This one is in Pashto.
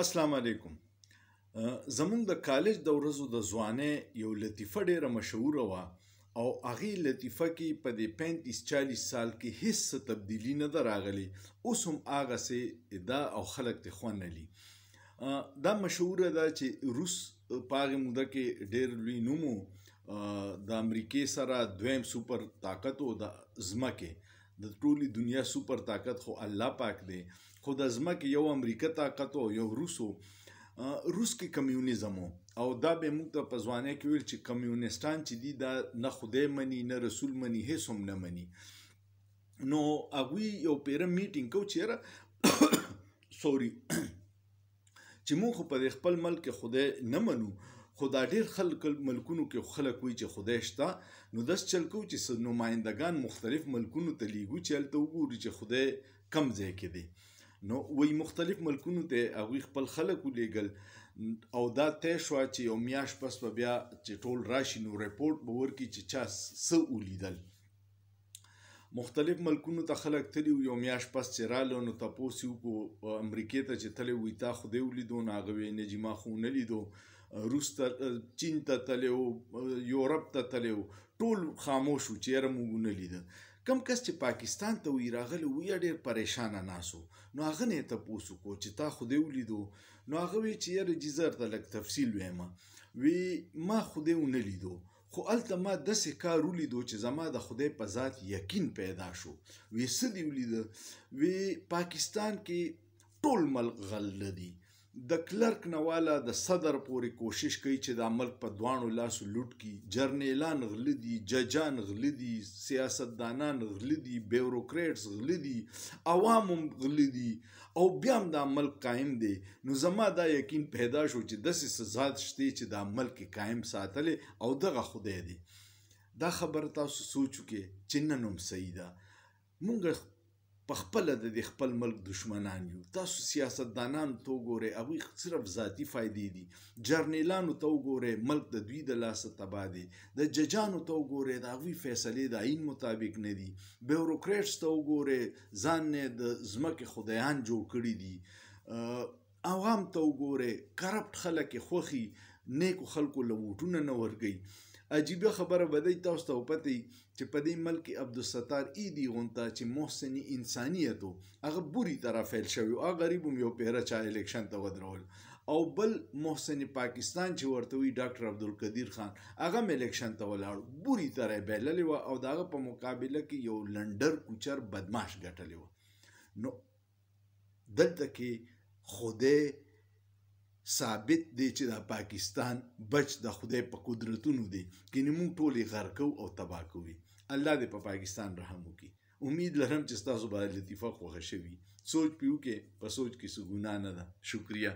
السلام علیکم. زمونږ د کالج د ورځو د ځوانۍ یو لطیفه ډیره مشهوره وه او هغې لطیفه کې په دې 35-40 سال کې هیڅ تبدیلي نه ده راغلې. اوس هم هغسې ده او خلک ترې خوند اخلي. دا مشهوره ده چې روس په هغې موده کې ډېر لوی نوم و، د امریکې سره دویم سوپر طاقت و د ځمکې. د ټولې دنیا سوپر طاقت خو الله پاک دی، خو د ځمکې یو امریکا طاقت و، یو روس و. روس کې کمیونیزم و او دا به موږ ته په ځوانۍ کې ویل چې کمیونیستان چې دي دا نه خدای مني نه رسول مني، هیڅ هم نه مني. نو هغوی یو پیره میټینګ کو چې یاره سوري چې موږ خو په خپل ملک کې خدای نه منو، خو دا ډېر ملکونو کې خلک وایي چې خدای شته. نو داس چل کوو چې نمایندګان مختلف ملکونو ته لیږو چې هلته وګورو چې خدای کم ځای کې دی. نو وایي مختلف ملکونو ته هغوی خپل خلک ولیږل او دا طی شوه چې یو میاشت پس به بیا چې ټول راشي نو ریپورټ به ورکړي چې چا څه ولیدل. مختلف ملکونو ته خلک تلي وو، یو میاشت پس چې راغله نو تپوس یې وکړو امریکې ته چې تللی وایي تا خدای ولیدو؟ نو هغه وایي نه جي ما خو ونه لیدو. روس ته چین ته تللی وو، یورپ ته تللی وو، ټول خاموش وو چې یاره موږ ونه لیده. کم کس چې پاکستان ته وی راغلی وی ډېر پریشانه ناسو. نو هغه نه یې تپوس وکړو چې تا خدای ولیدو؟ نو هغه وی چې یاره جي زه درته لږ تفصیل ویمه. وی ما خدای ونه لیدو، خو هلته ما داسې کار ولیدو چې زما د خدای په ذات یقین پیدا شو. وی څه دې ولیده؟ وی پاکستان کې ټول ملک غله دي، د کلرک نه والا د صدر پورې کوشش کوي چې دا ملک په دواړو لاسو لوټ کړي. جرنیلان غله دي، ججان غله دي، سیاستدانان غله دي، بیوروکریټس غله دي، عوام هم غله دي او بیا هم دا ملک قایم دی. نو زما دا یقین پیدا شو چې داسې څه ذات شته چې دا ملک قایم ساتلی او دغه خدای دی. دا خبره تاسو سوچ وکړئ چې نن هم صحیح ده. مونږ په خپله د دې خپل ملک دشمنان یو. تاسو سیاستدانانو ته وګورئ، هغوی صرف ذاتي فایدې دي. جرنیلانو ته وګورئ، ملک د دوی د لاسه تباه دی. د ججانو ته وګورئ، د هغوی فیصلې د آیین مطابق نه دي. بیوروکریټس ته وګورئ، ځان نه د ځمکې خدایان جوړ کړي دي. عوام ته وګورئ، کرپټ خلک یې خوښي، نیکو خلکو له ووټونه نه ورکوي. عجیبه خبره به دی تاسو ته وپته وي چې په دې ملک کې عبدالستار ایدي غونته چې محسن انسانیت و هغه بوري ته رافیل شوی و، هغه غریب هم یو پیره چا الیکشن ته ودرول. او بل محسن پاکستان چې ورته وي ډاکټر عبدالقدیر خان، هغه هم الیکشن ته ولاړ، بوري ته یې بایللې وه او د هغه په مقابله کې یو لنډر کوچر بدماش ګټلې وه. نو دلته کې خدای ثابت دی چې دا پاکستان بچ د خدای په قدرتونو دی، کنې موږ ټول یې غرق کوو او تباه کوو. الله دې په پاکستان رحم وکړي. امید لرم چې ستاسو به لطیفه خوښه شوي. سوچ پې وکړئ، په سوچ کې څه ګناه نه ده. شکریه.